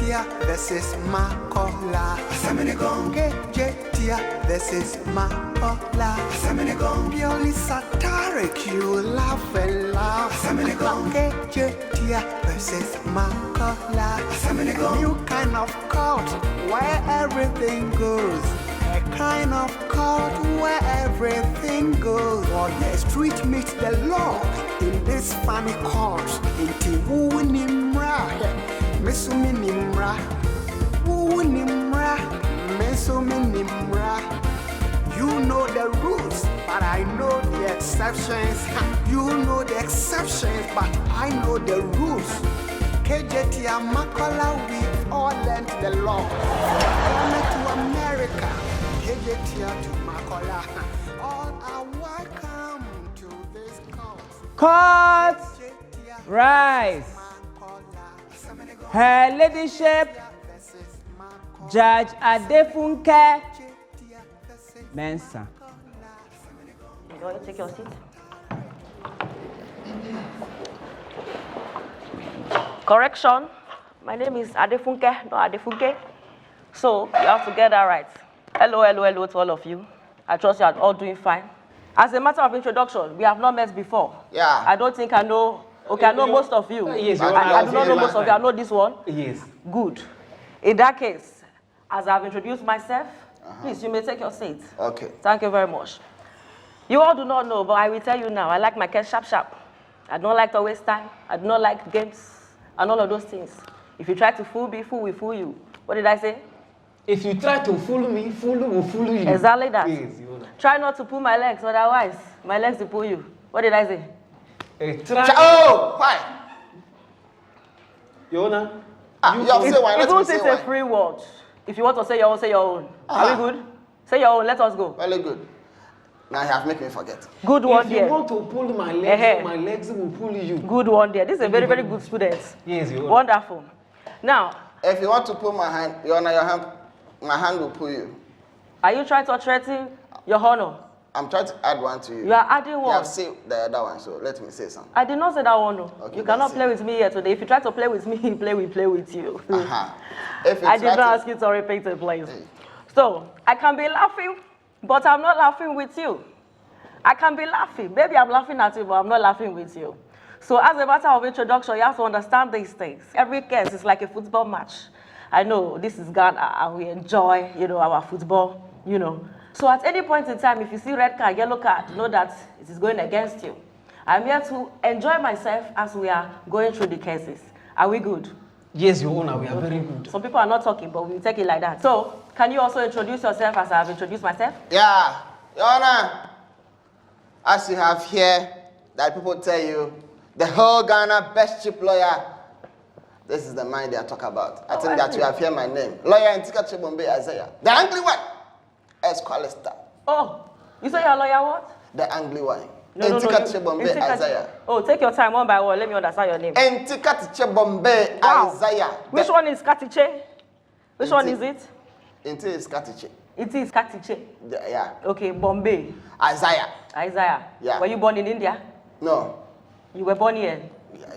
Kejetia versus Makola. Kejetia versus Makola. Purely satiric, you laugh and laugh. Kejetia versus Makola. New kind of cult where everything goes. A kind of cult where everything goes. On the street meets the law in this funny cult. Inti wu nimra, mesumi nimra. Wu nimra, mesumi nimra. You know the rules, but I know the exceptions. You know the exceptions, but I know the rules. Kejetia Makola, we've all learned the law. Ghana to America, Kejetia to Makola. All are welcome to this court. Court, rise. Her Ladyship, Judge Adefunke Mensah. You want to take your seat? Correction, my name is Adefunke, not Adefunke. So you have to get that right. Hello, hello, hello to all of you. I trust you are all doing fine. As a matter of introduction, we have not met before. Yeah. I don't think I know, okay, I know most of you. Yes, I do not know most of you. I know this one. Yes. Good. In that case, as I've introduced myself, please, you may take your seat. Okay. Thank you very much. You all do not know, but I will tell you now, I like my case sharp, sharp. I don't like to waste time. I do not like games and all of those things. If you try to fool me, fool will fool you. What did I say? If you try to fool me, fool will fool you. Exactly that. Yes, Try not to pull my legs, otherwise my legs will pull you. What did I say? Oh, why? Your Honor. You have to say why. It won't say a free word. If you want to say your own, say your own. Are we good? Say your own. Let us go. Very good. Now you have made me forget. Good one, dear. If you want to pull my legs, my legs will pull you. Good one, dear. This is a very, very good student. Yes, you are. Wonderful. Now, If you want to pull my hand, Your Honor, your hand, my hand will pull you. are you trying to threaten your honor? I'm trying to add one to you. You are adding You one. have said the other one, so let me say something. I did not say that one. No. Okay, You cannot that's play with me here today. If you try to play with me, play with you. If you I did try not to- ask you to repeat it, please. So, I can be laughing, but I'm not laughing with you. I can be laughing. Maybe I'm laughing at you, but I'm not laughing with you. So, as a matter of introduction, you have to understand these things. Every case is like a football match. I know this is Ghana, and we enjoy, our football, So, at any point in time, if you see red card, yellow card, know that it is going against you. I'm here to enjoy myself as we are going through the cases. Are we good? Yes, Your Honor, we are very good. Some people are not talking, but we take it like that. So, can you also introduce yourself as I have introduced myself? Yeah, Your Honor. As you have here, that people tell you, the whole Ghana best chief lawyer. This is the man they are talking about. I think that you have heard my name. Lawyer Ntika Chebombe Isaiah. The angry one. Esqualista. Oh, you say you're a lawyer what? The angry one. No. Ntika Chebombe Isaiah. Oh, take your time one by one. Let me understand your name. Ntika Chebombe Isaiah. Which one is Katiche? Which one is it? It is Katiche. It is Katiche. Yeah. Okay, Bombay. Isaiah. Isaiah. Yeah. Were you born in India? No. You were born here?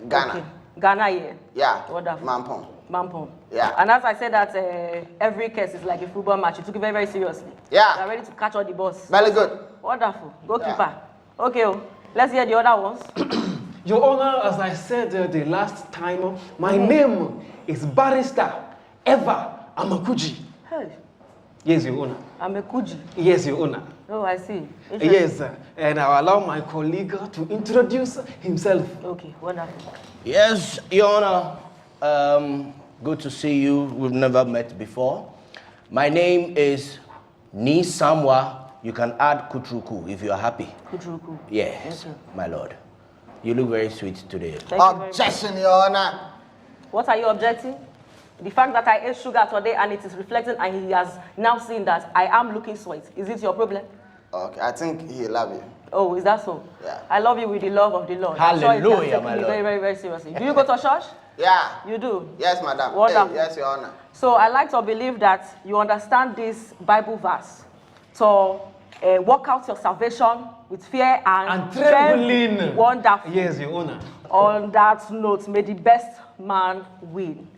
Ghana. Okay. Ghana here? Yeah. Wonderful. Mampong. Yeah. And as I said that every case is like a football match, you took it very, very seriously. Yeah. You are ready to catch all the balls. Very good. Wonderful. Goalkeeper. Yeah. Okay, let's hear the other ones. Your Honor, as I said the last time, my name is Barrister Eva Amakuji. Hey. Yes, Your Honor. Amekuji. Yes, Your Honor. Oh, I see. Yes, and I'll allow my colleague to introduce himself. Okay, wonderful. Yes, Your Honor. Good to see you. We've never met before. My name is Ni Samwa. You can add Kutruku if you are happy. Kutruku. Yes, okay. My lord. You look very sweet today. Objection, Your Honor. What are you objecting? The fact that I ate sugar today and it is reflecting and he has now seen that I am looking sweet. Is it your problem? Okay, I think he love you. Oh, is that so? Yeah. I love you with the love of the Lord. Hallelujah, I'm my sure Lord. very, very, very seriously. Do you go to church? Yeah. You do? Yes, madam. Wonderful. Hey, yes, Your Honor. So I like to believe that you understand this Bible verse. So work out your salvation with fear and trembling. Wonderful. Yes, Your Honor. On that note, may the best man win.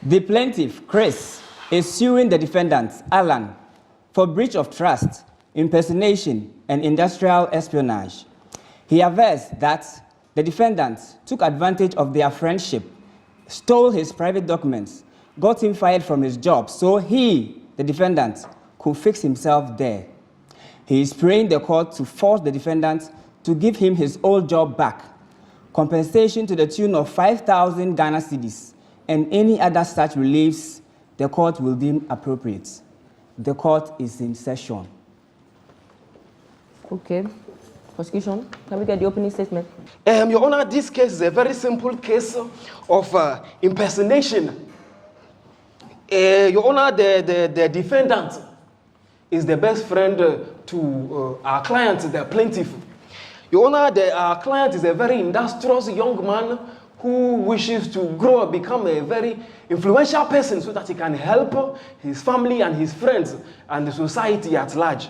The plaintiff, Chris, is suing the defendant, Alan, for breach of trust, impersonation, and industrial espionage. He avers that the defendant took advantage of their friendship, stole his private documents, got him fired from his job, so he, the defendant, could fix himself there. He is praying the court to force the defendant to give him his old job back, compensation to the tune of 5,000 Ghana cedis, and any other such reliefs the court will deem appropriate. The court is in session. Okay. Prosecution, can we get the opening statement? Your Honor, this case is a very simple case of impersonation. Your Honor, the defendant is the best friend to our client, the plaintiff. Your Honor, our client is a very industrious young man who wishes to grow and become a very influential person so that he can help his family and his friends and the society at large.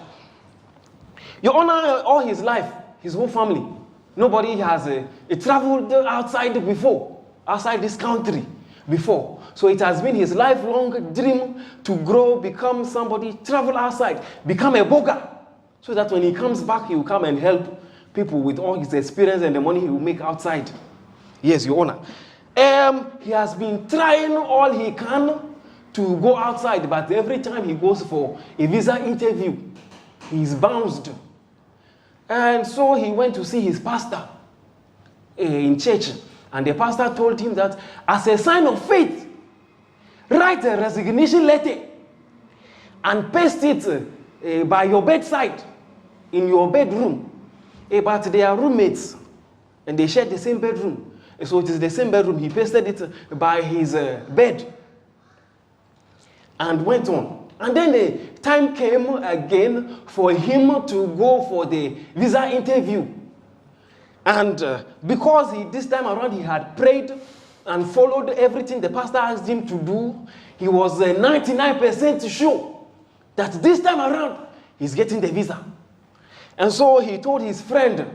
Your Honor, all his life, his whole family, nobody has traveled outside before, outside this country before. So it has been his lifelong dream to grow, become somebody, travel outside, become a boga, so that when he comes back, he will come and help people with all his experience and the money he will make outside. Yes, Your Honor. He has been trying all he can to go outside, but every time he goes for a visa interview, he's bounced. And so he went to see his pastor in church, and the pastor told him that as a sign of faith, write a resignation letter and paste it by your bedside in your bedroom. But they are roommates and they share the same bedroom. So it is the same bedroom. He pasted it by his bed and went on. And then the time came again for him to go for the visa interview. And because this time around he had prayed and followed everything the pastor asked him to do, he was 99% sure that this time around he's getting the visa. And so he told his friend,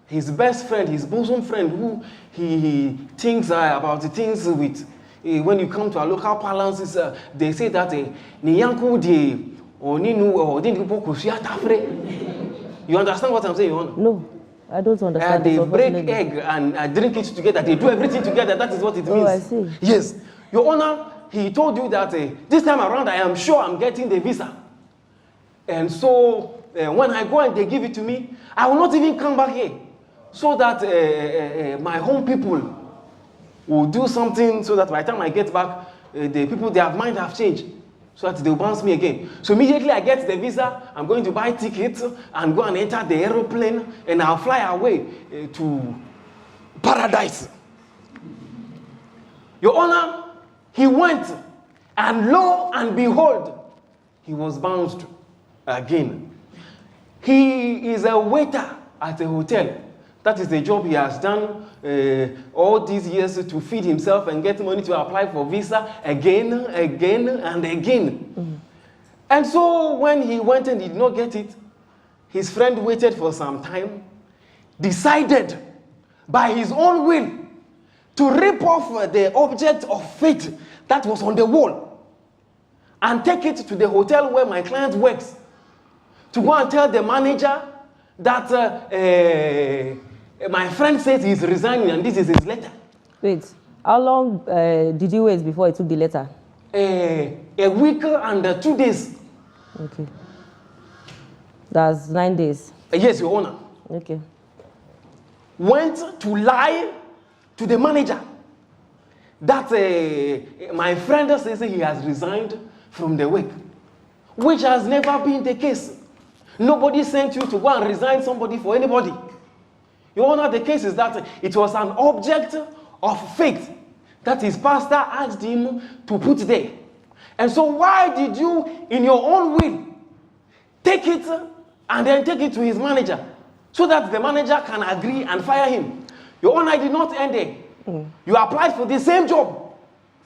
his best friend, his bosom friend, who he thinks about the things with. When you come to our local parlance, they say that Niyanku de or Ninu or You understand what I'm saying, Your Honor? No, I don't understand. They break egg and drink it together. They do everything together. That is what it means. Oh, I see. Yes. Your Honor, he told you that this time around I am sure I'm getting the visa. And so when I go and they give it to me, I will not even come back here. So that my home people will do something so that by the time I get back, the people, their mind have changed. So that they'll bounce me again. So immediately I get the visa, I'm going to buy tickets and go and enter the aeroplane and I'll fly away to paradise. Your Honor, he went and lo and behold, he was bounced again. He is a waiter at a hotel. That is the job he has done all these years to feed himself and get money to apply for visa again, and again. Mm-hmm. And so when he went and did not get it, his friend waited for some time, decided by his own will to rip off the object of faith that was on the wall and take it to the hotel where my client works to go and tell the manager that my friend says he's resigning and this is his letter. Wait, how long did you wait before he took the letter? A week and 2 days. Okay. That's 9 days. Yes, Your Honor. Okay. Went to lie to the manager that my friend says he has resigned from the work, which has never been the case. Nobody sent you to go and resign somebody for anybody. Your Honor, the case is that it was an object of faith that his pastor asked him to put there. And so why did you, in your own will, take it and then take it to his manager so that the manager can agree and fire him? Your Honor, I did not end there. Mm. You applied for the same job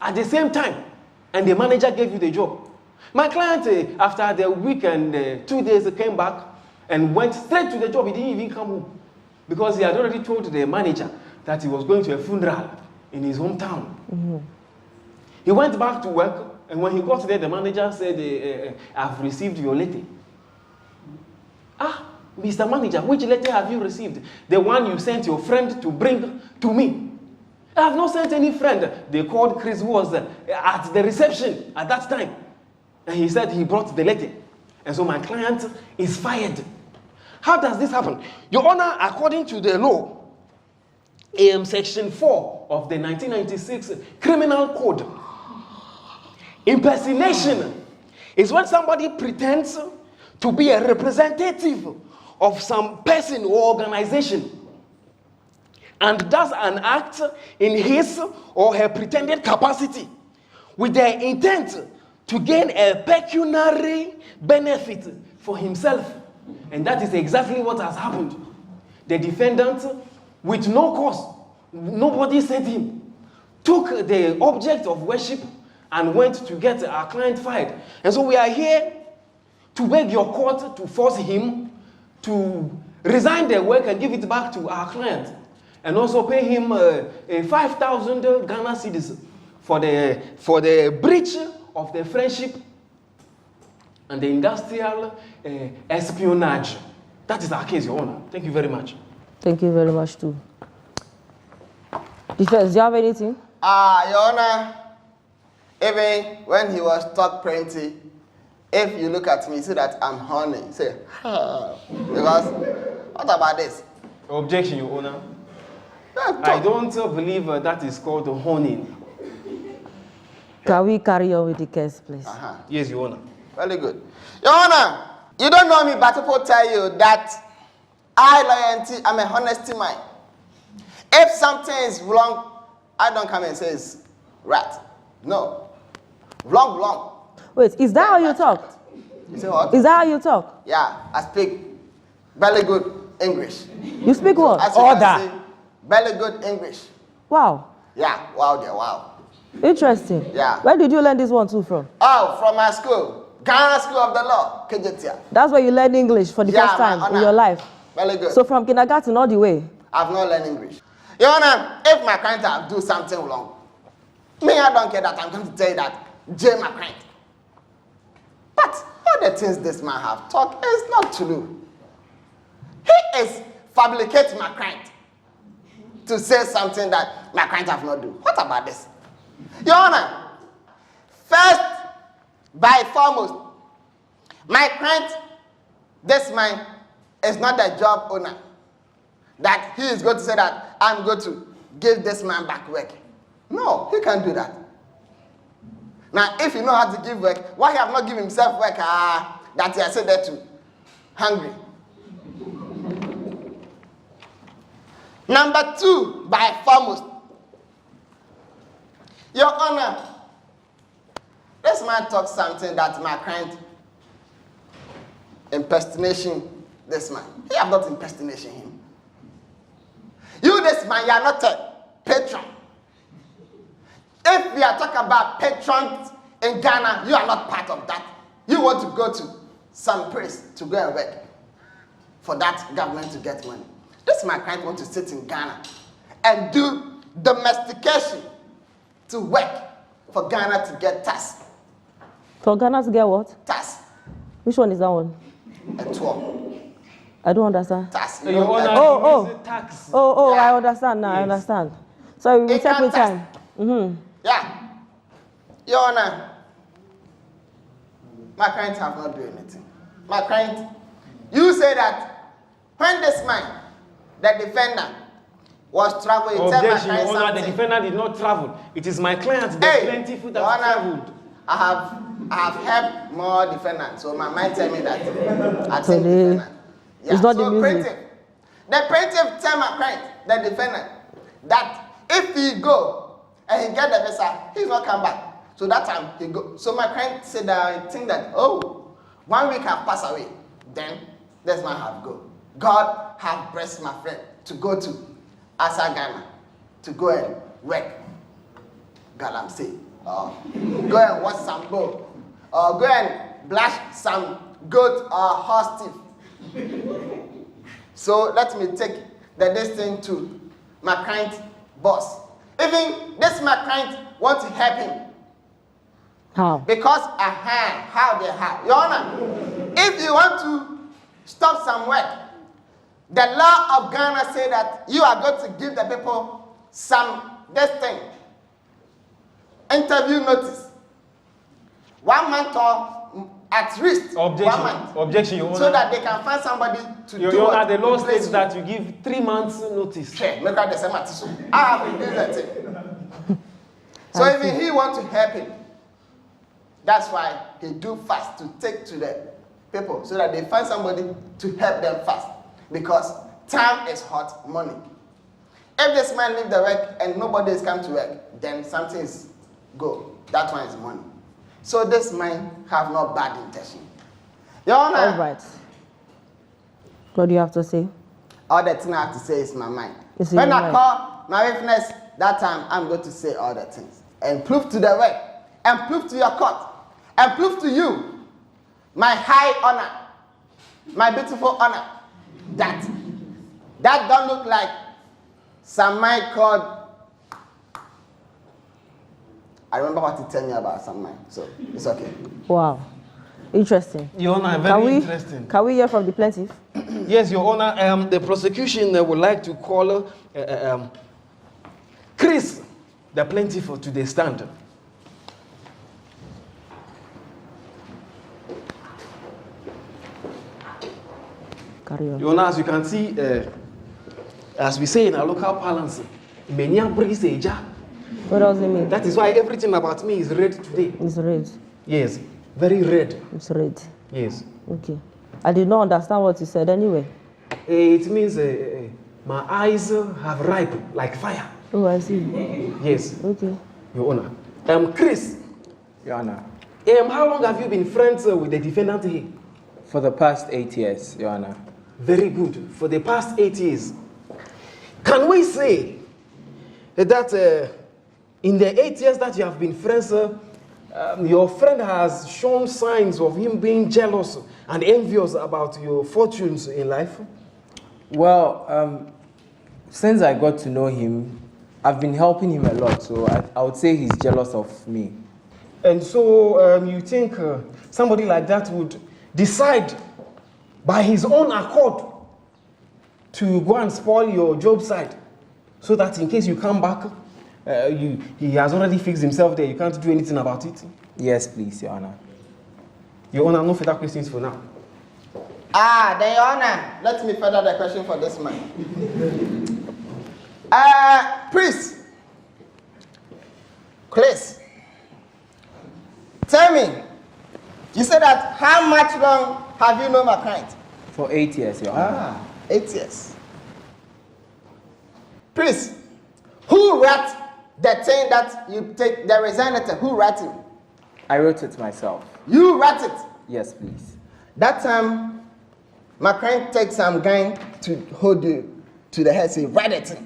at the same time and the manager gave you the job. My client, after the week and 2 days, came back and went straight to the job. He didn't even come home because he had already told the manager that he was going to a funeral in his hometown. Mm-hmm. He went back to work, and when he got there, the manager said, I've received your letter. Ah, Mr. Manager, which letter have you received? The one you sent your friend to bring to me. I have not sent any friend. They called Chris, who was at the reception at that time. And he said he brought the letter. And so my client is fired. How does this happen? Your Honor, according to the law, Section 4 of the 1996 Criminal Code, impersonation is when somebody pretends to be a representative of some person or organization and does an act in his or her pretended capacity with the intent to gain a pecuniary benefit for himself. And that is exactly what has happened. The defendant, with no cause, nobody sent him, took the object of worship and went to get our client fired. And so we are here to beg your court to force him to resign the work and give it back to our client. And also pay him 5,000 Ghana cedis for the breach of the friendship and the industrial espionage. That is our case, Your Honor. Thank you very much. Thank you very much, too. Defense, do you have anything? Your Honor, even when he was talk plenty, if you look at me, see that I'm horny. Say, because, what about this? Objection, Your Honor. I don't believe that is called honing. Can we carry on with the case, please? Yes, Your Honor. Very good. Your Honor, you don't know me, but people tell you that I'm a honesty man. If something is wrong, I don't come and say it's right. No. Wrong. Wait, is that how you talk? You say what? Is that how you talk? Yeah, I speak very good English. You speak what? As you can see, very good English. Wow. Yeah, wow. Interesting. Yeah. Where did you learn this one too from? Oh, from my school. Ghana School of the Law, Kejetia. That's where you learned English for the first time in your life. Very good. So from kindergarten all the way? I've not learned English. Your Honor, if my client have do something wrong, me, I don't care that I'm going to tell you that jail my client. But all the things this man have talked is not true. He is fabricating my client to say something that my client have not do. What about this? Your Honor, first, by foremost, my client, this man, is not the job owner. That he is going to say that I'm going to give this man back work. No, he can't do that. Now, if you know how to give work, why he have not given himself work that he has said there to? Hungry. Number two, by foremost, Your Honor, this man talks something that my client impersonation this man. He have not impersonation him. You, this man, you are not a patron. If we are talking about patrons in Ghana, you are not part of that. You want to go to some place to go and work for that government to get money. This my client want to sit in Ghana and do domestication to work for Ghana to get tax. For Ghana to get what? Tax. Which one is that one? A tour. I don't understand. Tax. Your Honor, tax. Oh, Yeah. I understand now. Yes. I understand. So we will take with time. Yeah. Your Honor, my client have not done anything. My client, you say that when this man, the defendant, was traveling, tell my Objection, client Your Honor, something. the defendant did not travel. It is my client, the plentiful, that Your Honor, traveled. I have helped more defendants, so my mind tell me that I So think defendant. Yeah. it's not So the music. the plaintiff tell my client, the defendant, that if he go and he get the visa, he's not come back. So that time he go. So my client said that I think that 1 week have passed away. Then this man have go. God have blessed my friend to go to Asa Ghana to go and work. Galamsey. Go and watch some bull. Or go and blush some goat or horse teeth. So let me take this thing to my client boss. Even this my client want to help him How? Because how they have. Your Honor, if you want to stop some work, the law of Ghana say that you are going to give the people this thing, interview notice. 1 month or at least 1 month. Objection, Your Honor. So that they can find somebody to do Your Honor, the law replace states you. that you give 3 months notice. Okay, make out the same attitude. I have been doing that thing. So if he want to help him, that's why he do fast to take to the people so that they find somebody to help them fast. Because time is hot money. If this man leave the work and nobody is come to work, then something is go. That one is money. So this man have no bad intention. Your Honor. All right. What do you have to say? All the thing I have to say is my mind. It's When your I mind. call my witness, that time I'm going to say all the things. And prove to the work. And prove to your court. And prove to you my high honor. My beautiful honor. That don't look like some man called. I remember what he told me about some man. So it's okay. Wow. Interesting. Your Honor, very interesting. Can we hear from the plaintiff? Yes, Your Honor. The prosecution would like to call Chris, the plaintiff, to the stand. Carry on. Your Honor, as you can see, as we say in our local parlance, Menya brings a jar. What does it mean? That is why everything about me is red today. It's red. Yes, very red. It's red. Yes. Okay. I did not understand what you said anyway. It means my eyes have ripened like fire. Oh, I see. Yes, Okay. Your Honor. Chris, Your Honor, how long have you been friends with the defendant here? for the past 8 years, Your Honor. Very good. For the past 8 years. Can we say that in the 8 years that you have been friends, your friend has shown signs of him being jealous and envious about your fortunes in life? Well, since I got to know him, I've been helping him a lot, so I would say he's jealous of me. And so you think somebody like that would decide by his own accord to go and spoil your job site so that in case you come back, he has already fixed himself there, you can't do anything about it? Yes, please, Your Honor. Your Honor, no further questions for now. Then Your Honor, let me further the question for this man. Priest, Chris, tell me, you said that how much long have you known my client? For 8 years, Your Honor. 8 years. Priest, who wrote the thing that you take, the resign letter? Who wrote it? I wrote it myself. You wrote it? Yes, please. That time, my client takes some guy to hold you to the head, say, write it.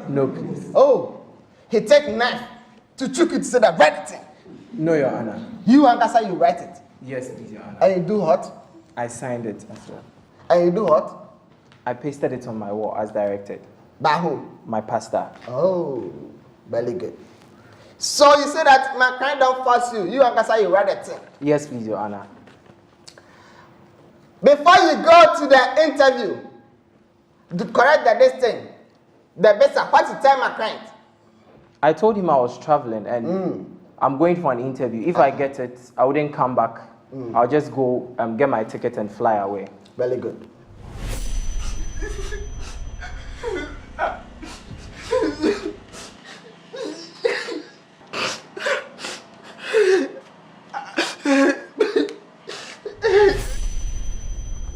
No, please. Oh, he take knife to choke it, say that write it. No, Your Honor. You and that's how you write it. Yes, please, Your Honor. And you do what? I signed it as well. And you do what? I pasted it on my wall as directed. By who? My pastor. Oh, very good. So you say that my client don't force you. You and that's how you write it. Yes, please, Your Honor. Before you go to the interview, to correct this thing, the best what you tell my client? I told him I was traveling and I'm going for an interview. If I get it, I wouldn't come back. I'll just go get my ticket and fly away. Very good.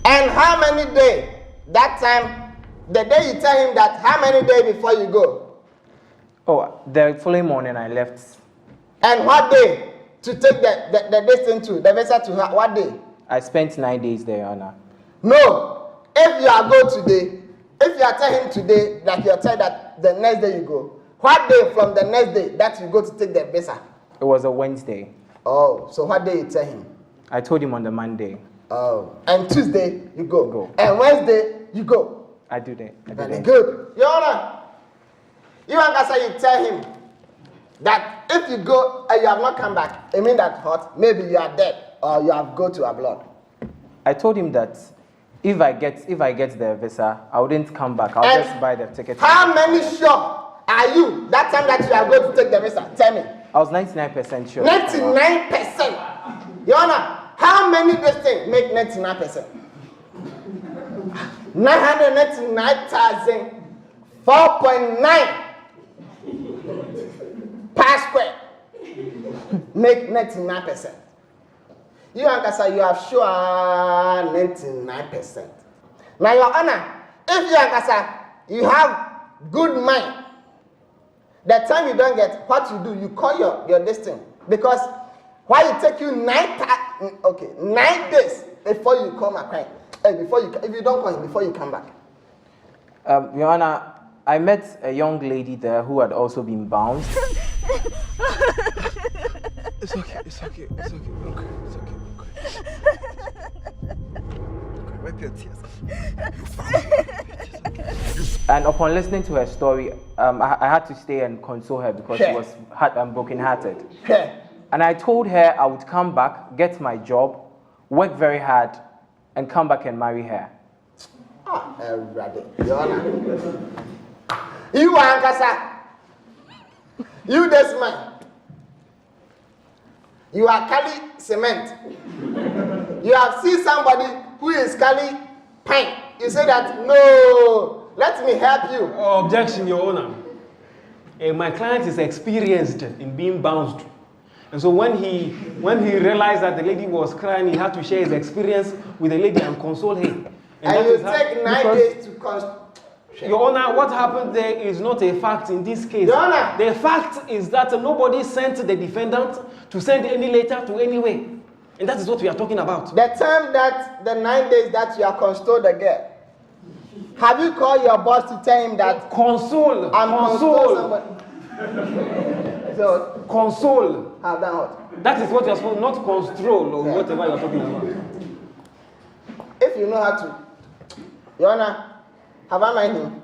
And how many days? That time, the day you tell him that, how many days before you go? Oh, the following morning I left. And what day to take the distance to, the visa to what day? I spent 9 days there, Your Honor. No. If you are go today, if you are telling him today that you are telling that the next day you go, what day from the next day that you go to take the visa? It was a Wednesday. Oh, so what day you tell him? I told him on the Monday. Oh, and Tuesday you go. Go. And Wednesday you go. I do that. Very good. Your Honor, you and Gasa, you tell him that if you go and you have not come back, it means that what? Maybe you are dead or you have gone to abroad. I told him that if I get the visa, I wouldn't come back. I'll just buy the ticket. How many sure are you that time that you are going to take the visa? Tell me. I was 99% sure. 99%. Your Honor, how many this thing make 99%? 999,004.9 per square make 99%. You Ankasa, you have sure 99%. Now, Your Honor, if you Ankasa, you have good mind, the time you don't get what you do, you call your destiny. Because why it take you 9 days before you come back, if you don't come before you come back. Your Honor, I met a young lady there who had also been bounced. It's okay. Okay. Wipe your tears. And upon listening to her story, I had to stay and console her because she was broken-hearted. And I told her I would come back, get my job, work very hard, and come back and marry her. Your Honor. You Ankasa, you this man. You are Kali cement. You have seen somebody who is Kali pine. You say that, no, let me help you. Oh, objection, Your Honor. My client is experienced in being bounced. And so when he realized that the lady was crying, he had to share his experience with the lady and console her. And you take 9 days to console. Your Honor, what happened there is not a fact in this case. Your Honor. The fact is that nobody sent the defendant to send any letter to anywhere. And that is what we are talking about. The time that the 9 days that you are consoled the girl, have you called your boss to tell him that console? Console somebody? So console. Have done what? That is what you are supposed to, not control or whatever you are talking about. If you know how to, Your Honor, have I mind him?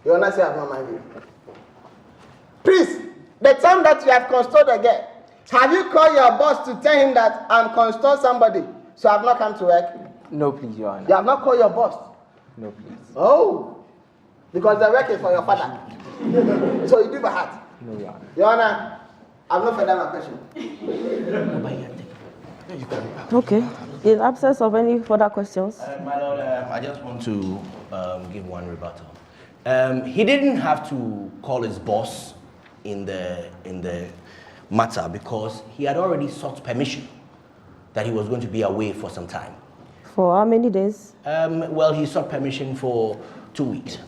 Your Honor, say have not mind him. Please, the time that you have consoled the girl, have you called your boss to tell him that I'm consoled somebody, so I've not come to work? No, please, Your Honor. You have not called your boss? No, please. Oh, because the work is for your father. So you do by heart? No, Your Honor. Your Honor, I've not further my question. Okay. In absence of any further questions. My Lord, I just want to give one rebuttal. He didn't have to call his boss in the matter because he had already sought permission that he was going to be away for some time. For how many days? Well, he sought permission for 2 weeks.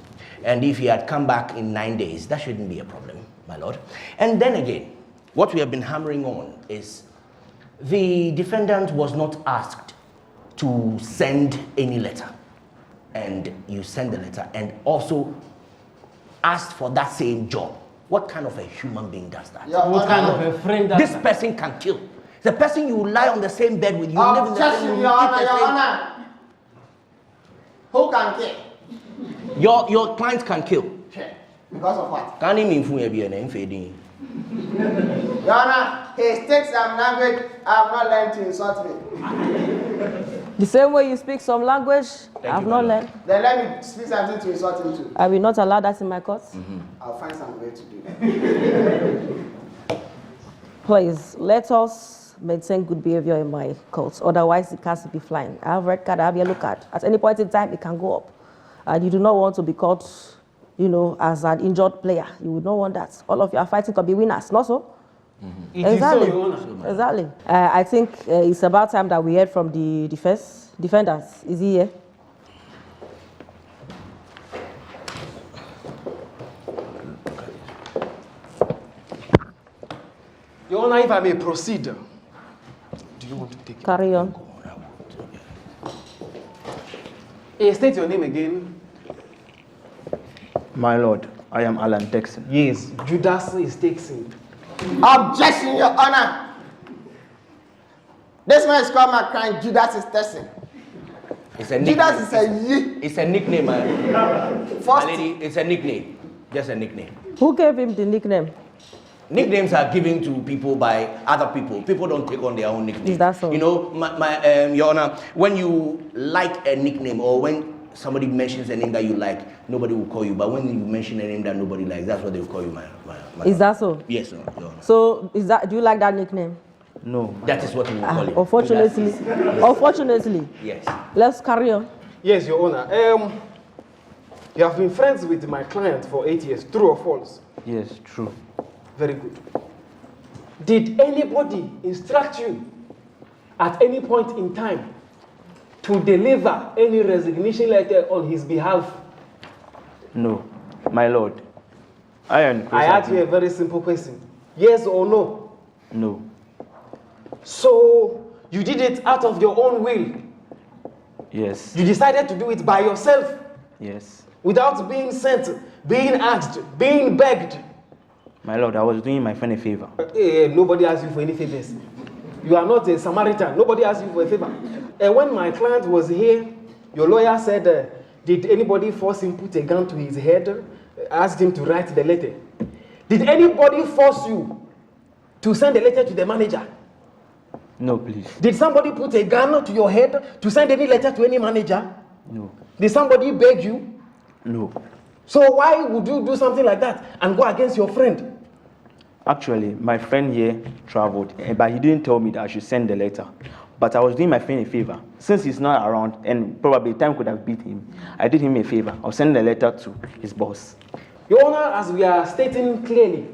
And if he had come back in 9 days, that shouldn't be a problem, my Lord. And then again, what we have been hammering on is the defendant was not asked to send any letter. And you send the letter and also asked for that same job. What kind of a human being does that? What kind of a friend does this that? person can kill. The person you lie on the same bed with, you live in the same room. Your Honor. Who can kill? Your client can kill. Because of what? Can he mean for you? Your Honor, he speaks some language I have not learned to insult me. The same way you speak some language, I have not learned. Then let me speak something to insult him too. I will not allow that in my court. I'll find some way to do that. Please, let us maintain good behavior in my court. Otherwise, it has to be flying. I have red card, I have yellow card. At any point in time, it can go up. And you do not want to be caught, as an injured player. You would not want that. All of you are fighting to be winners, not so? Exactly. Exactly. I think it's about time that we heard from the defendants. Is he here? Your Honor, if I may proceed, do you want to take it? Carry on. State your name again. My Lord, I am Alan Dixon. Yes, Judas is Dixon. Objection, Your Honor. This man is called my client, Judas is Tessin. It's a nickname. Judas is a ye. It's a nickname, man. First, My lady, it's a nickname. Just a nickname. Who gave him the nickname? Nicknames are given to people by other people. People don't take on their own nicknames. Is that so? You know, Your Honor, when you like a nickname or when somebody mentions a name that you like, nobody will call you. But when you mention a name that nobody likes, that's what they will call you, my Is that so? Yes, Your Honor. So, do you like that nickname? No. That is what we will call you. Unfortunately. Yes. Let's carry on. Yes, Your Honor. You have been friends with my client for 8 years. True or false? Yes, true. Very good. Did anybody instruct you at any point in time to deliver any resignation letter on his behalf? No, my lord. I asked you a very simple question. Yes or no? No. So you did it out of your own will? Yes. You decided to do it by yourself? Yes. Without being sent, being asked, being begged? My lord, I was doing my friend a favor. Nobody asked you for any favors. You are not a Samaritan. Nobody asked you for a favor. When my client was here, your lawyer said, did anybody force him put a gun to his head, asked him to write the letter? Did anybody force you to send a letter to the manager? No, please. Did somebody put a gun to your head to send any letter to any manager? No. Did somebody beg you? No. So why would you do something like that and go against your friend? Actually, my friend here traveled, but he didn't tell me that I should send the letter. But I was doing my friend a favor. Since he's not around, and probably time could have beat him, I did him a favor. I'll send the letter to his boss. Your Honor, as we are stating clearly,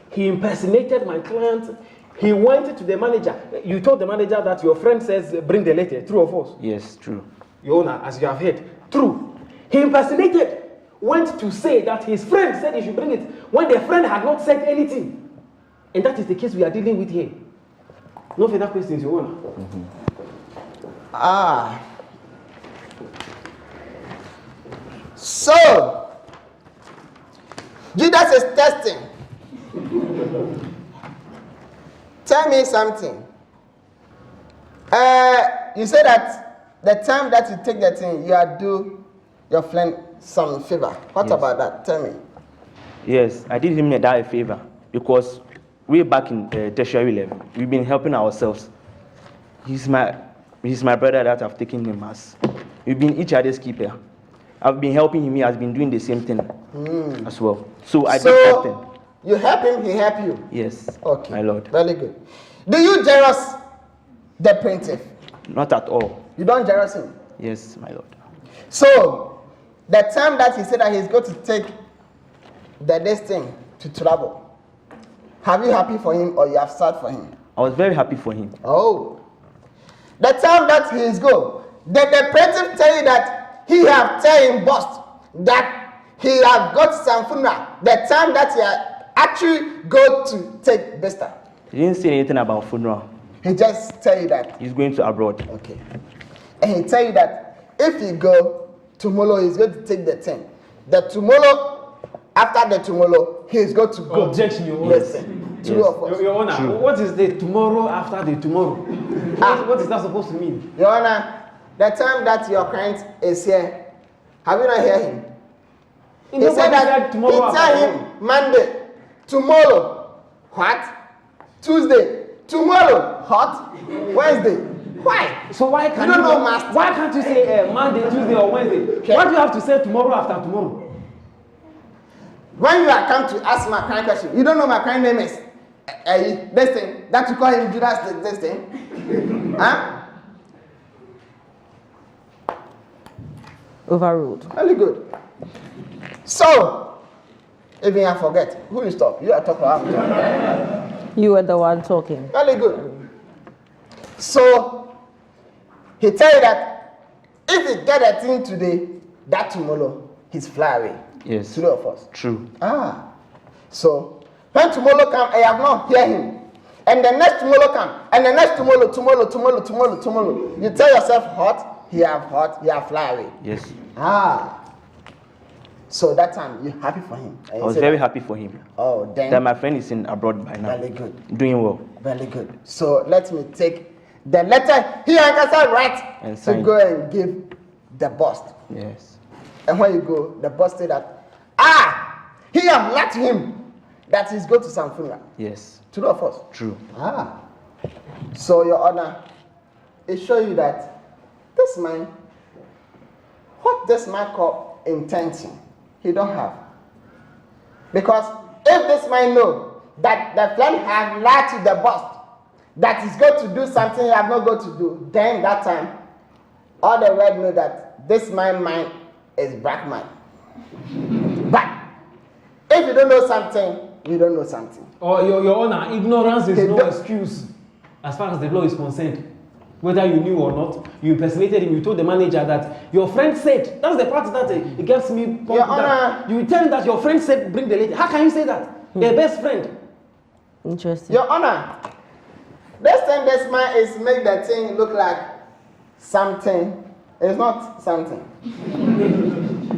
he impersonated my client. He went to the manager. You told the manager that your friend says bring the letter. True or false? Yes, true. Your Honor, as you have heard, true. He impersonated, went to say that his friend said he should bring it when the friend had not said anything. And that is the case we are dealing with here. No further questions, Your Honor. So, Judas is testing. Tell me something. You said that the time that you take the thing, you are do your friend some favor. What about that? Tell me. Yes, I did him that a favor because way back in tertiary level, we've been helping ourselves. He's my brother that I've taken him as. We've been each other's keeper. I've been helping him. He has been doing the same thing as well. So I did that thing. You help him, he help you? Yes. Okay. My lord. Very good. Do you jealous the plaintiff? Not at all. You don't jealous him? Yes, my lord. So, the time that he said that he's going to take this thing to travel, have you happy for him or you have sad for him? I was very happy for him. Oh. The time that he is go, did the plaintiff tell you that he have tell him bust that he have got some funeral? The time that he actually go to take Besta? He didn't say anything about funeral. He just tell you that he's going to abroad. Okay. And he tell you that if he go tomorrow, he's going to take the thing. The tomorrow, after the tomorrow, he's going to go. Objection, Your Honor. Listen. Yes. Your Honor, what is the tomorrow after the tomorrow? What is that supposed to mean? Your Honor, the time that your client is here, have you not heard him? He said that he tell him Monday, tomorrow, what? Tuesday, tomorrow, hot? Wednesday. Why? So why can't you don't know master? Why can't you say Monday, Tuesday, or Wednesday? Okay. Why do you have to say tomorrow after tomorrow? When you are come to ask my client question, you don't know my client name is this thing that you call him Judas this thing, huh? Overruled. Very good. So, even I forget who you stop. You are talking about. You were the one talking. Very good. So, he tell you that if he get a thing today, that tomorrow he's fly away. Yes. True or false? True. So when tomorrow come, I have not hear him. And the next tomorrow come, and the next tomorrow. You tell yourself hot, he have fly away. Yes. So that time you happy for him. I was very happy for him. Oh, then that my friend is in abroad by now. Very good. Doing well. Very good. So let me take the letter he and Kasa write and to sign. go and give the boss. Yes. And when you go, the boss say that, He have lied to him that he's going to some funeral. Yes. True or false? True. Ah. So, Your Honor, it shows you that this man, what this man call intention, he don't have. Because if this man know that the friend have lied to the boss, that he's going to do something he have not going to do, then that time, all the world know that this man mind is black man. But if you don't know something, you don't know something. Or Your Honor, ignorance is no excuse as far as the law is concerned. Whether you knew or not, you impersonated him, you told the manager that your friend said. That's the part that it gets me. Your Honor, you tell him that your friend said bring the lady. How can you say that? Their best friend. Interesting. Your Honor, this time this man is make the thing look like something. It's not something.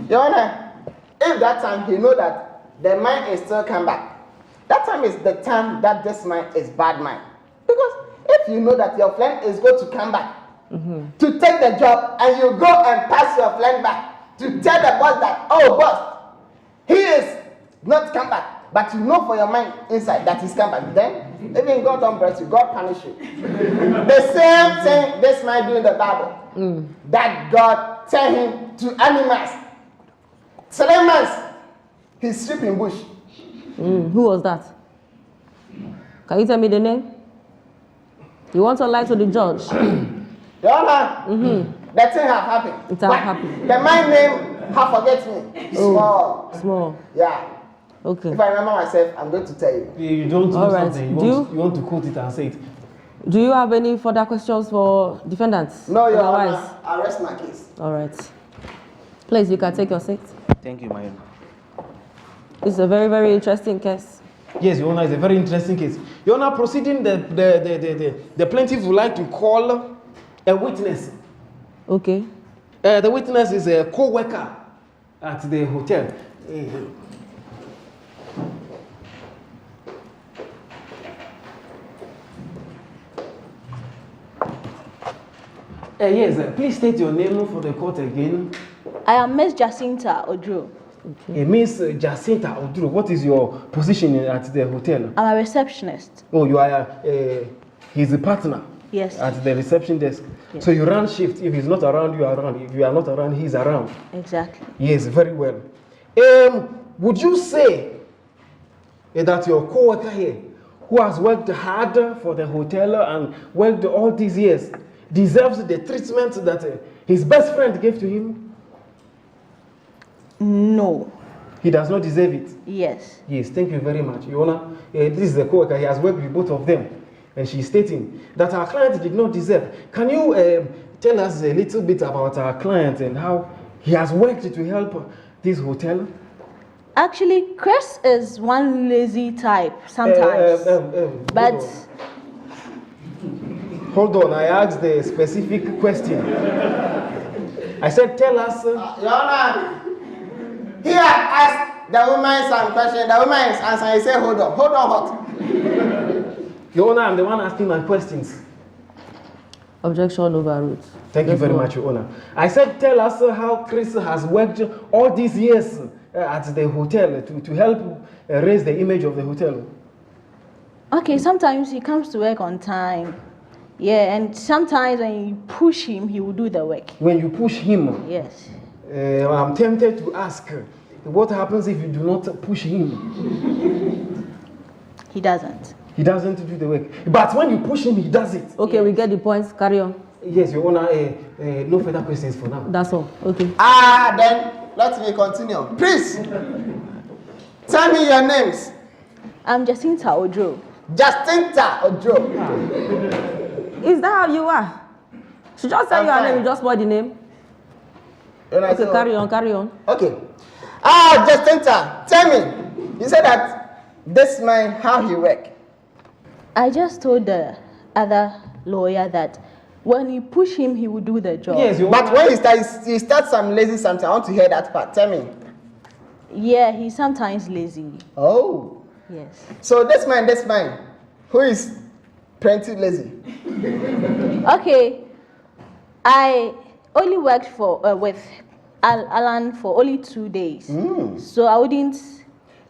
Your Honor, if that time he know that the man is still come back, that time is the time that this man is bad man. Because if you know that your friend is going to come back to take the job and you go and pass your friend back to tell the boss that, oh boss, he is not come back, but you know for your mind inside that he's come back, then even God don't bless you, God punish you. The same thing this man do in the Bible, that God tell him to animals, 7 months, he's sleeping bush. Who was that? Can you tell me the name? You want to lie to the judge? Your Honor, that thing have happened. It have happened. The man name have forget me. Small. Small. Yeah. Okay. If I remember myself, I'm going to tell you. You don't do All right. something. You want to quote it and say it. Do you have any further questions for defendants? No, Your Otherwise? Honor, I rest my case. All right. Please, you can take your seat. Thank you, my Honor. It's a very, very interesting case. Yes, Your Honor, it's a very interesting case. Your Honor, proceeding, the plaintiff would like to call a witness. Okay. The witness is a co-worker at the hotel. Yes, please state your name for the court again. I am Miss Jacinta Odro. Miss Jacinta Odro, what is your position at the hotel? I'm a receptionist. Oh, you are he's a partner? Yes. At the reception desk? Yes. So you run shift. If he's not around, you are around. If you are not around, he's around. Exactly. Yes, very well. Would you say that your co-worker here, who has worked hard for the hotel and worked all these years, deserves the treatment that his best friend gave to him? No. He does not deserve it? Yes. Yes, thank you very much. Your Honor, this is the co-worker. He has worked with both of them. And she's stating that our client did not deserve. Can you tell us a little bit about our client and how he has worked to help this hotel? Actually, Chris is one lazy type sometimes. But hold on, I asked the specific question. I said, tell us. Your Honor, he had asked the woman some question. The woman is answering. He said, hold on what? Your Honor, I'm the one asking my questions. Objection overruled. Thank you very much, Your Honor. I said, tell us how Chris has worked all these years at the hotel to help raise the image of the hotel. okay, sometimes he comes to work on time. Yeah, and sometimes when you push him, he will do the work. When you push him, Yes. I'm tempted to ask, what happens if you do not push him? He doesn't. He doesn't do the work. But when you push him, he does it. Okay, we get the points. Carry on. Yes, Your Honor, no further questions for now. That's all. Okay. Then let me continue. Please, tell me your names. I'm Jacinta Odro. Jacinta Odro. Is that how you are? She just tell I'm you her fine. name, you just spoil the name. Okay, carry on, carry on. Okay. Jacinta, tell me. You said that this man, how he work? I just told the other lawyer that when you push him, he will do the job. Yes, Your But Honor. when he starts some lazy something, I want to hear that part. Tell me. Yeah, he's sometimes lazy. Oh. Yes. So this man, who is plenty lazy? Okay, I only worked for with Alan for only 2 days, so I wouldn't.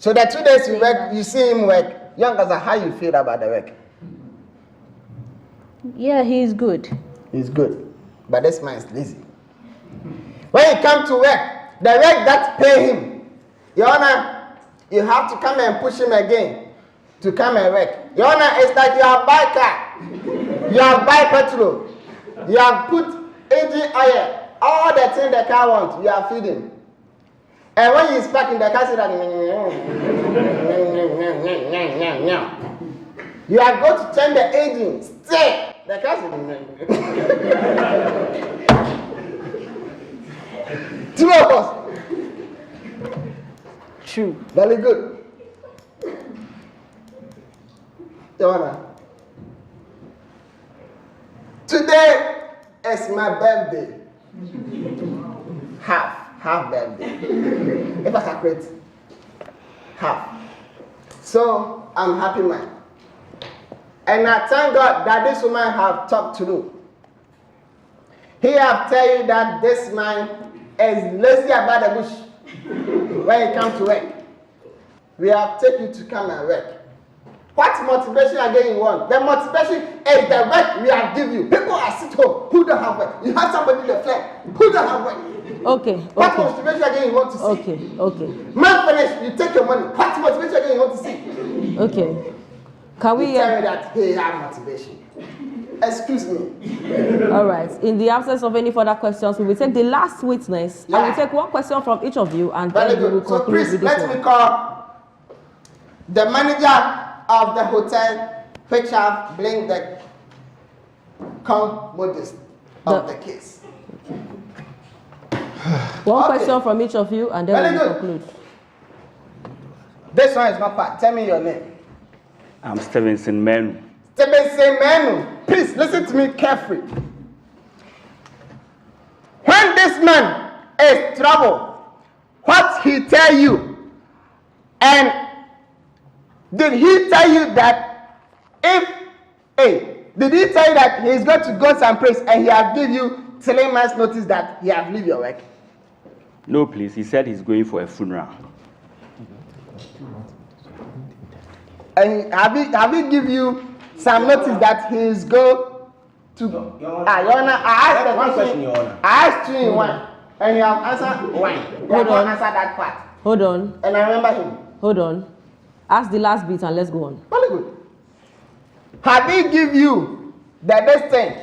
So the 2 days you work, you see him work. Young Gaza, how you feel about the work? Yeah, he's good. He's good. But this man is lazy. When he comes to work, the work that pay him, Your Honor, you have to come and push him again to come and work. Your Honor, it's like you have buy car, you have buy petrol, you have put engine oil, all the things the car wants, you are feeding. And when he's parking, the car says that you have got to change the engine, stay. The car says two of us. True. Very good. Your Honor, today is my birthday. Half birthday. If I calculate, half. So I'm happy man. And I thank God that this woman have talked to you. He have tell you that this man is lazy about the bush when he comes to work. We have taken you to come and work. What motivation again you want? The motivation is the work we have given you. People are sit home who don't have work. You have somebody in the flat who don't have work. Okay. What motivation again you want to see? Okay. Man finish, you take your money. What motivation again you want to see? Okay. Can we tell me that he have motivation? Excuse me. All right. In the absence of any further questions, we will take the last witness. Yeah. I will take one question from each of you, and Very then we will good. So conclude please with this let one. me call the manager of the hotel which have blamed the commodist of the case. One Okay. question from each of you, and then Very we will good. conclude. This one is not part. Tell me your name. I'm Stevenson Menu. Stevenson Menu. Please listen to me carefully. When this man is trouble, what he tell you, and did he tell you that did he tell you that he's going to go someplace and he have give you 3 months notice that he have leave your work? No, please. He said he's going for a funeral. And have he give you some notice that he is go to? Your Honor, I asked one question, Your Honor. I asked you in one, and you have answered one. You have not answered that part. Hold on. And I remember him. Hold on. Ask the last bit and let's go on. Very good. Have he give you the best thing,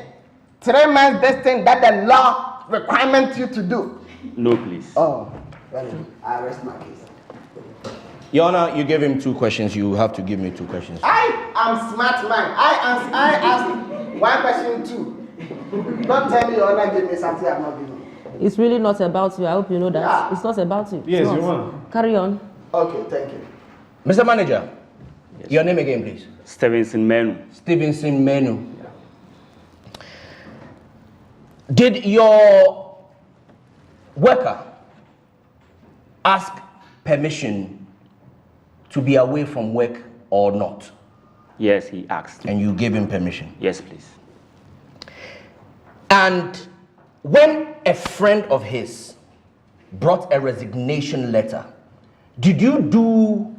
3 months best thing that the law requirement you to do? No, please. Oh, very good. I rest my case. Your Honor, you gave him 2 questions. You have to give me 2 questions. I am smart man. I asked 1 question too. Don't tell me Your Honor gave me something I have not given. It's really not about you. I hope you know that. Yeah. It's not about you. Yes, It's you not. want. Carry on. Okay, thank you. Mr. Manager, your name again, please. Stevenson Menu. Stevenson Menu. Did your worker ask permission to be away from work or not? Yes, he asked. And you gave him permission? Yes, please. And when a friend of his brought a resignation letter, did you do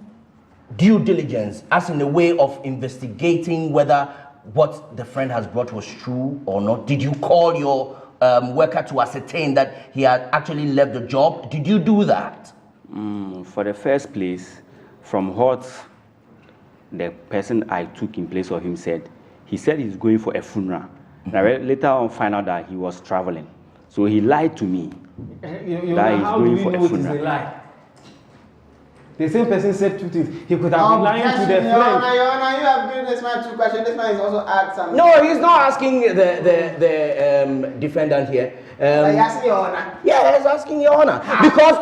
due diligence as in a way of investigating whether what the friend has brought was true or not? Did you call your worker to ascertain that he had actually left the job? Did you do that? For the first place, from what the person I took in place of him said, he said he's going for a funeral. Now, later on, found out that he was traveling. So he lied to me that he's going for a funeral. Lie? The same person said 2 things. He could have been lying to the Your friend. Honor, Your Honor, you have given this man 2 questions. This man is also asked something. No, he's not asking the defendant here. He asking Your Honor. Yeah, he's asking Your Honor.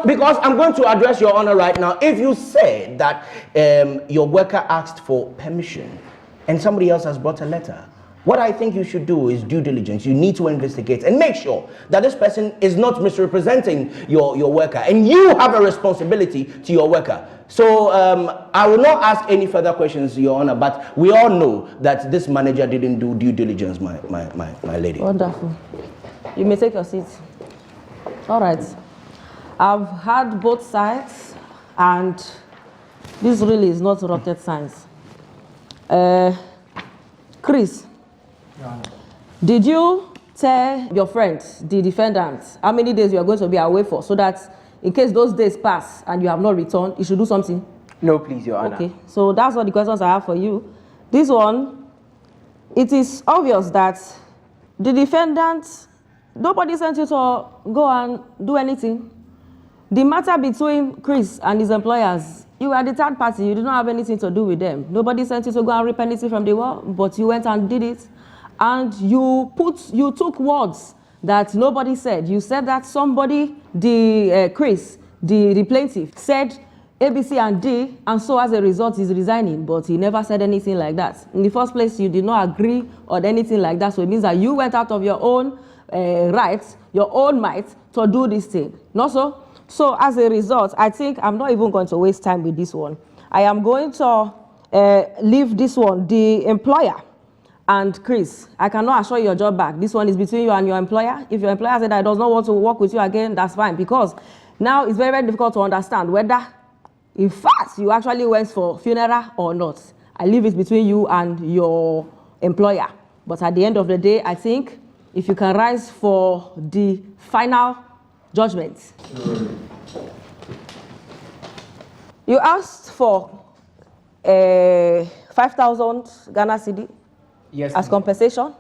Because I'm going to address Your Honor right now. If you said that your worker asked for permission and somebody else has brought a letter, what I think you should do is due diligence. You need to investigate and make sure that this person is not misrepresenting your worker. And you have a responsibility to your worker. So I will not ask any further questions, Your Honor, but we all know that this manager didn't do due diligence, my lady. Wonderful. You may take your seat. All right. I've heard both sides, and This really is not rocket science. Chris, did you tell your friend, the defendant, how many days you are going to be away for, so that in case those days pass and you have not returned, you should do something? No, please, Your Honor. Okay, so that's all the questions I have for you. This one, it is obvious that the defendant, nobody sent you to go and do anything. The matter between Chris and his employers, you were the third party, you did not have anything to do with them. Nobody sent you to go and reap anything from the war, but you went and did it. And you took words that nobody said. You said that somebody, Chris, the plaintiff, said A, B, C, and D, and so as a result, he's resigning, but he never said anything like that. In the first place, you did not agree on anything like that, so it means that you went out of your own rights, your own might, to do this thing. Not so? So as a result, I think I'm not even going to waste time with this one. I am going to leave this one, the employer and Chris. I cannot assure you your job back. This one is between you and your employer. If your employer said that does not want to work with you again, that's fine, because now it's very, very difficult to understand whether, in fact, you actually went for funeral or not. I leave it between you and your employer. But at the end of the day, I think if you can rise for the final judgment. You asked for 5,000 Ghana cedi. Yes, as compensation,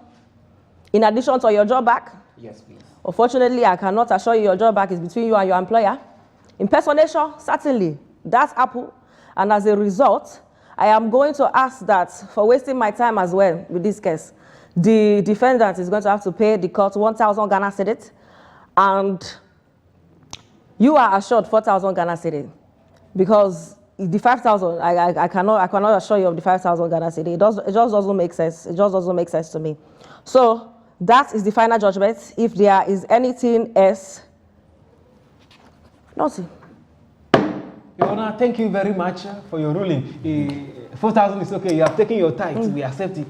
in addition to your job back. Yes, please. Unfortunately, I cannot assure you your job back is between you and your employer. Impersonation, certainly, that's Apple. And as a result, I am going to ask that, for wasting my time as well with this case, the defendant is going to have to pay the court 1,000 Ghana cedi, and you are assured 4,000 Ghana cedi, because the 5,000, I cannot assure you of the 5,000 Ghana cedi. It just doesn't make sense. It just doesn't make sense to me. So that is the final judgment. If there is anything else, nothing. Your Honor, thank you very much for your ruling. 4,000 is okay. You have taken your tithe. We accept it.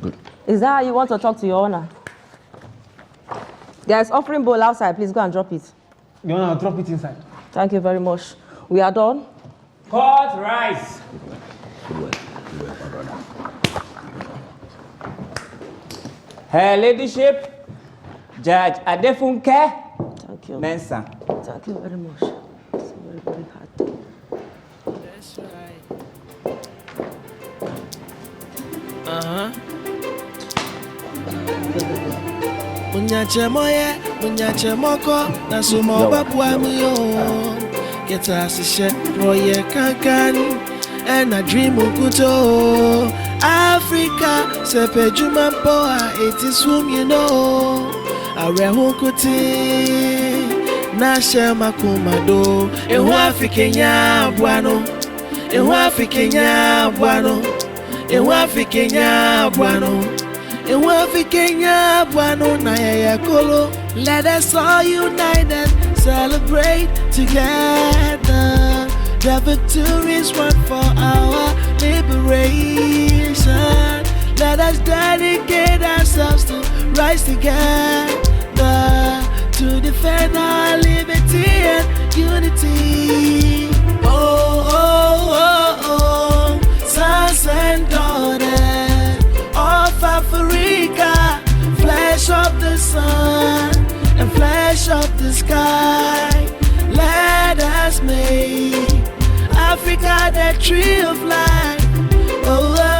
Good. Is that how you want to talk to your Honor? There is offering bowl outside. Please go and drop it. Your Honor, I'll drop it inside. Thank you very much. We are done. Court rise. Her Ladyship, Judge Adefunke. Thank you. Mensa. Thank you very much. It's very, very hard. That's right. Munyache moko na sumo babwa miyo. Get us a share, Roye Kankan, and a dream ukuto. Africa, Sepe Jumampoa, it is whom you know. A rehunkuti, Nasha Makumado, and Wafikenya Buano, and Wafikenya Buano, and Wafikenya Buano, and Wafikenya Buano, Naya Kolo. Let us all united celebrate together. The victory is won for our liberation. Let us dedicate ourselves to rise together to defend our liberty and unity. Oh, oh, oh, oh, sons and daughters of Africa, flesh of the sun and flesh of the sky, let us make Africa the tree of life. Oh, oh.